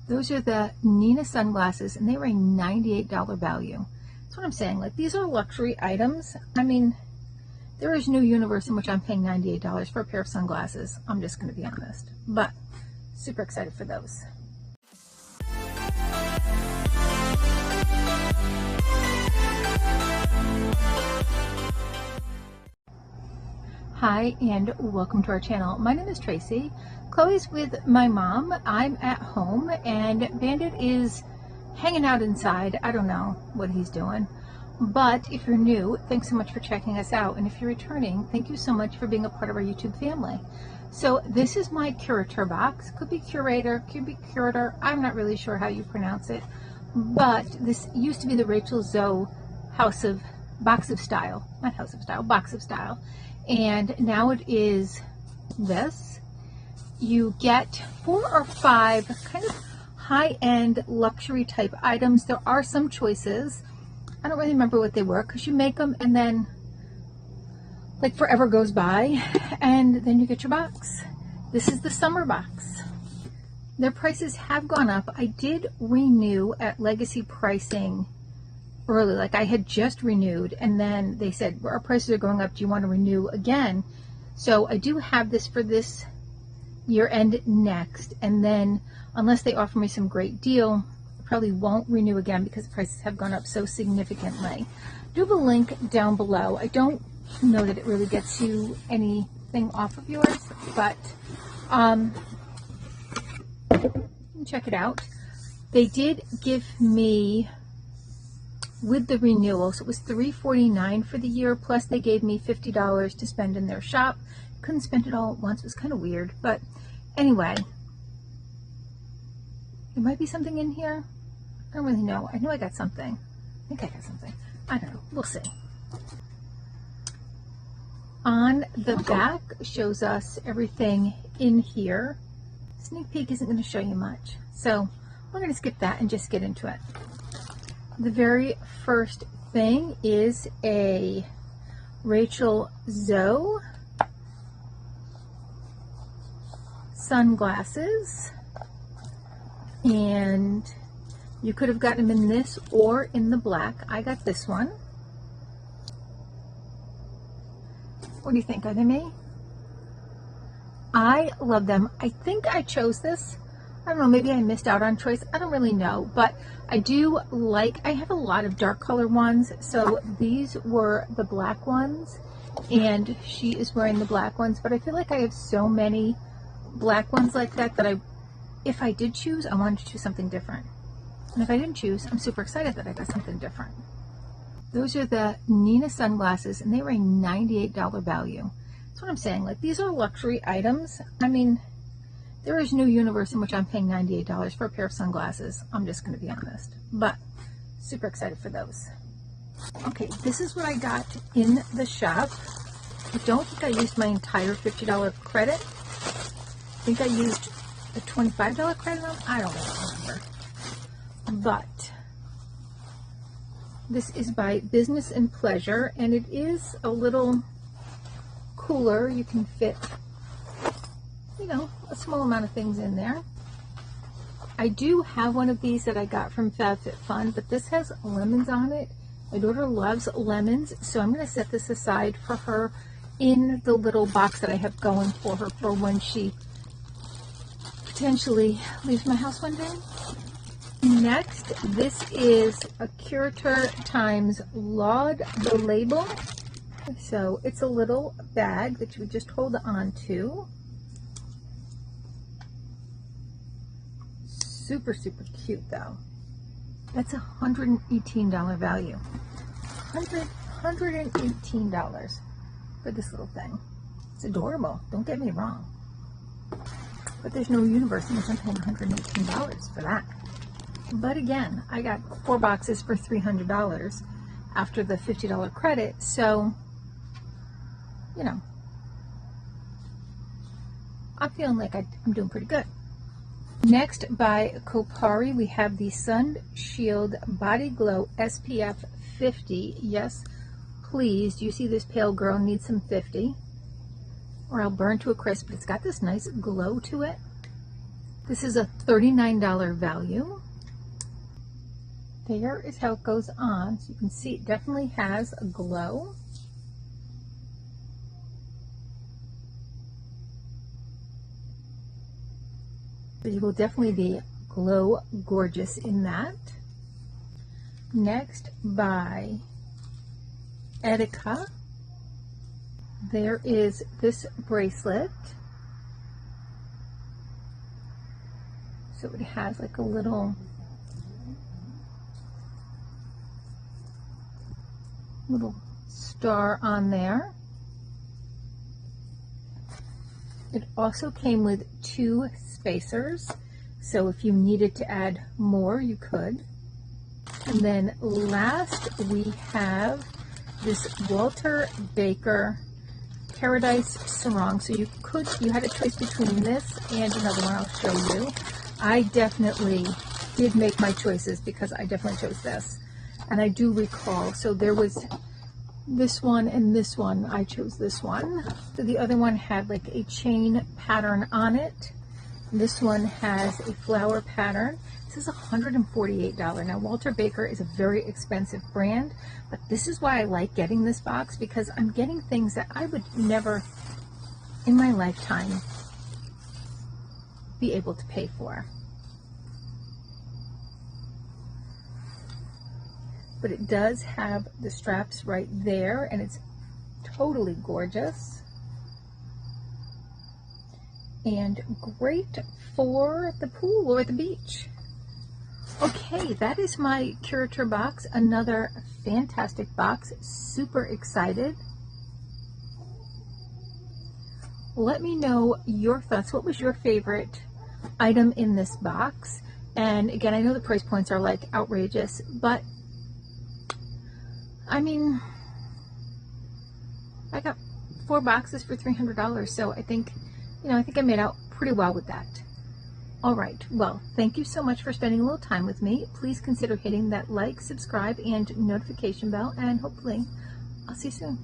Those are the Nina sunglasses, and they were a $98 value. That's what I'm saying. Like, these are luxury items. I mean, there is no universe in which I'm paying $98 for a pair of sunglasses. I'm just going to be honest. But super excited for those. Hi and welcome to our channel. My name is Tracy. Chloe's with my mom. I'm at home and Bandit is hanging out inside. I don't know what he's doing. But if you're new, thanks so much for checking us out. And if you're returning, thank you so much for being a part of our YouTube family. So this is my Curateur box. Could be Curator, could be Curateur. I'm not really sure how you pronounce it. But this used to be the Rachel Zoe box of style. And now it is this. You get 4 or 5 kind of high-end luxury type items. There are some choices. I don't really remember what they were because you make them and then like forever goes by and then you get your box. This is the summer box. Their prices have gone up. I did renew at legacy pricing early, like I had just renewed and then they said our prices are going up, do you want to renew again? So I do have this for this year end next, and then unless they offer me some great deal, I probably won't renew again because the prices have gone up so significantly. I do have a link down below. I don't know that it really gets you anything off of yours, but check it out. They did give me, with the renewal, so it was $349 for the year, plus they gave me $50 to spend in their shop. Couldn't spend it all at once. It was kind of weird, but anyway, there might be something in here. I don't really know. I know I got something. I think I got something. I don't know. We'll see. On the back shows us everything in here. Sneak peek isn't going to show you much, so we're going to skip that and just get into it. The very first thing is a Rachel Zoe sunglasses, and you could have gotten them in this or in the black. I got this one. What do you think? Are they me? I love them. I think I chose this. I don't know, maybe I missed out on choice. I don't really know, but I do like, I have a lot of dark color ones, so these were the black ones, and she is wearing the black ones, but I feel like I have so many black ones like that that if I did choose, I wanted to choose something different. And if I didn't choose, I'm super excited that I got something different. Those are the Nina sunglasses, and they were a $98 value. That's what I'm saying. Like, these are luxury items. I mean, there is no universe in which I'm paying $98 for a pair of sunglasses. I'm just going to be honest. But super excited for those. Okay, this is what I got in the shop. I don't think I used my entire $50 credit. I think I used a $25 credit on. I don't really remember. But this is by Business and Pleasure, and it is a little cooler. You can fit, you know, a small amount of things in there. I do have one of these that I got from FabFitFun, but this has lemons on it. My daughter loves lemons, so I'm going to set this aside for her in the little box that I have going for her for when she potentially leaves my house one day. Next, this is a Curateur times Laud the Label. So it's a little bag that you would just hold on to. Super, super cute though. That's a $118 value. $118 for this little thing. It's adorable, don't get me wrong. But there's no universe in which I'm paying $118 for that. But again, I got 4 boxes for $300 after the $50 credit, so, you know, I'm feeling like I'm doing pretty good. Next, by Kopari, we have the Sun Shield Body Glow SPF 50. Yes, please. Do you see this pale girl needs some 50? Or I'll burn to a crisp, but it's got this nice glow to it. This is a $39 value. There is how it goes on. So you can see it definitely has a glow. So you will definitely be glow gorgeous in that. Next, by Etika, there is this bracelet. So it has like a little star on there. It also came with 2 spacers, so if you needed to add more, you could. And then last, we have this Walter Baker Paradise Sarong. So you had a choice between this and another one I'll show you. I definitely did make my choices because I definitely chose this. And I do recall, so there was this one and this one. I chose this one. So the other one had like a chain pattern on it. This one has a flower pattern. This is $148. Now Walter Baker is a very expensive brand, but this is why I like getting this box, because I'm getting things that I would never in my lifetime be able to pay for. But it does have the straps right there, and it's totally gorgeous and great for the pool or the beach. Okay, that is my Curateur box. Another fantastic box. Super excited. Let me know your thoughts. What was your favorite item in this box? And again, I know the price points are like outrageous, but I mean, I got 4 boxes for $300, so I think, I think I made out pretty well with that. All right, well, thank you so much for spending a little time with me. Please consider hitting that like, subscribe, and notification bell, and hopefully I'll see you soon.